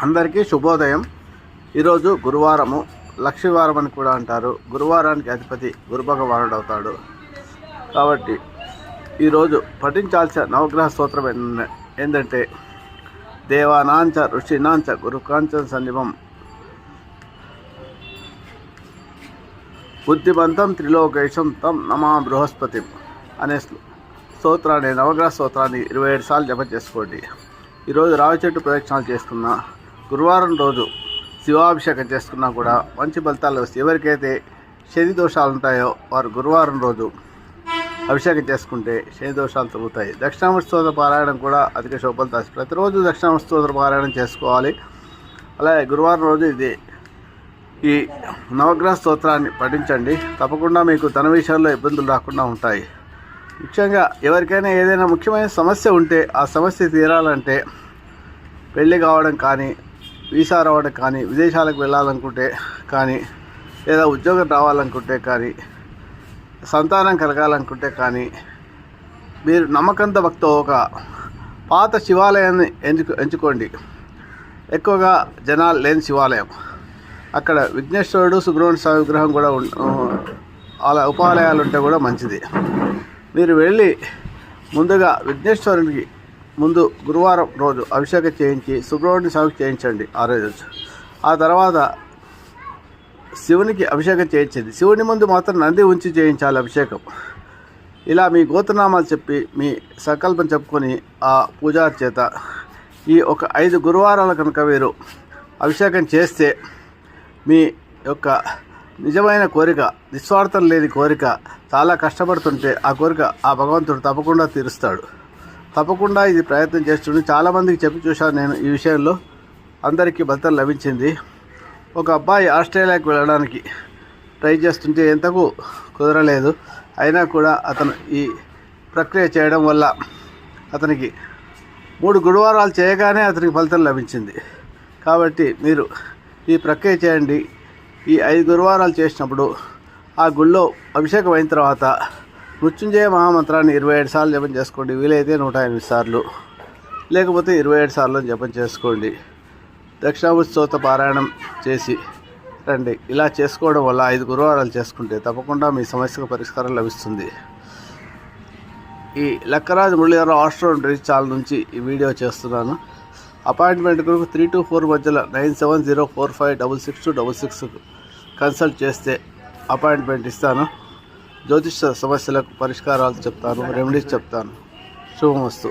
అందరికీ శుభోదయం. ఈరోజు గురువారము, లక్ష్మీవారం అని కూడా అంటారు. గురువారానికి అధిపతి గురు భగవానుడు అవుతాడు. కాబట్టి ఈరోజు పఠించాల్సిన నవగ్రహ స్తోత్రం ఏంటంటే దేవానాంచ ఋషినాంచ గురుకాంచ సన్నిభం బుద్ధిమంతం త్రిలోకేశం తం నమా బృహస్పతి అనే స్తోత్రాన్ని, నవగ్రహ స్తోత్రాన్ని 27 సార్లు జపం చేసుకోండి. ఈరోజు రావి చెట్టు ప్రదక్షిణాలు చేసుకున్నా, గురువారం రోజు శివాభిషేకం చేసుకున్నా కూడా మంచి ఫలితాలు వస్తాయి. ఎవరికైతే శని దోషాలు ఉంటాయో వారు గురువారం రోజు అభిషేకం చేసుకుంటే శని దోషాలు తగ్గుతాయి. దక్షిణామూర్తి స్తోత్ర పారాయణం కూడా అధిక శుభఫలితాలు. ప్రతిరోజు దక్షిణామూర్తి స్తోత్ర పారాయణం చేసుకోవాలి. అలాగే గురువారం రోజు ఈ నవగ్రహ స్తోత్రాన్ని పఠించండి. తప్పకుండా మీకు ధన విషయాల్లో ఇబ్బందులు రాకుండా ఉంటాయి. ముఖ్యంగా ఎవరికైనా ఏదైనా ముఖ్యమైన సమస్య ఉంటే ఆ సమస్య తీరాలంటే, పెళ్ళి కావడం కానీ, వీసా రావడం కానీ, విదేశాలకు వెళ్ళాలనుకుంటే కానీ, లేదా ఉద్యోగం రావాలనుకుంటే కానీ, సంతానం కలగాలనుకుంటే కానీ, మీరు నమ్మకంతో భక్తో ఒక పాత శివాలయాన్ని ఎంచుకోండి. ఎక్కువగా జనాలు లేని శివాలయం. అక్కడ విఘ్నేశ్వరుడు, సుబ్రహ్మణ్య స్వామి విగ్రహం కూడా అలా ఉపాలయాలు ఉంటే కూడా మంచిది. మీరు వెళ్ళి ముందుగా విఘ్నేశ్వరునికి ముందు గురువారం రోజు అభిషేకం చేయించి సుబ్రహ్మణ్య స్వామికి చేయించండి ఆ రోజు. ఆ తర్వాత శివునికి అభిషేకం చేయించండి. శివుని ముందు మాత్రం నంది ఉంచి చేయించాలి అభిషేకం. ఇలా మీ గోత్రనామాలు చెప్పి మీ సంకల్పం చెప్పుకొని ఆ పూజారి చేత ఈ ఒక 5 గురువారాలు కనుక మీరు అభిషేకం చేస్తే మీ యొక్క నిజమైన కోరిక, నిస్వార్థం లేని కోరిక, చాలా కష్టపడుతుంటే ఆ కోరిక ఆ భగవంతుడు తప్పకుండా తీరుస్తాడు. తప్పకుండా ఇది ప్రయత్నం చేస్తుండే చాలామందికి చెప్పి చూశాను నేను. ఈ విషయంలో అందరికీ ఫలితం లభించింది. ఒక అబ్బాయి ఆస్ట్రేలియాకి వెళ్ళడానికి ట్రై చేస్తుంటే ఎంతకు కుదరలేదు. అయినా కూడా అతను ఈ ప్రక్రియ చేయడం వల్ల అతనికి 3 గురువారాలు చేయగానే అతనికి ఫలితం లభించింది. కాబట్టి మీరు ఈ ప్రక్రియ చేయండి. ఈ 5 గురువారాలు చేసినప్పుడు ఆ గుళ్ళో అభిషేకం అయిన తర్వాత మృత్యుంజయ మహామంత్రాన్ని 27 సార్లు జపం చేసుకోండి. వీలైతే 108 సార్లు, లేకపోతే 27 సార్లు జపం చేసుకోండి. దక్షిణామూర్తి స్తోత్ర పారాయణం చేసి రండి. ఇలా చేసుకోవడం వల్ల 5 గురువారాలు చేసుకుంటే తప్పకుండా మీ సమస్యకు పరిష్కారం లభిస్తుంది. ఈ లక్కరాజు మురళీధరరావు ఆస్ట్రోన్ రీఛానల్ నుంచి ఈ వీడియో చేస్తున్నాను. అపాయింట్మెంట్ కొరకు 3 to 4 మధ్యలో 9704566266 కన్సల్ట్ చేస్తే అపాయింట్మెంట్ ఇస్తాను. జ్యోతిష సమస్యలకు పరిష్కారాలు చెప్తాను, రెమెడీస్ చెప్తాను. శుభమస్తు.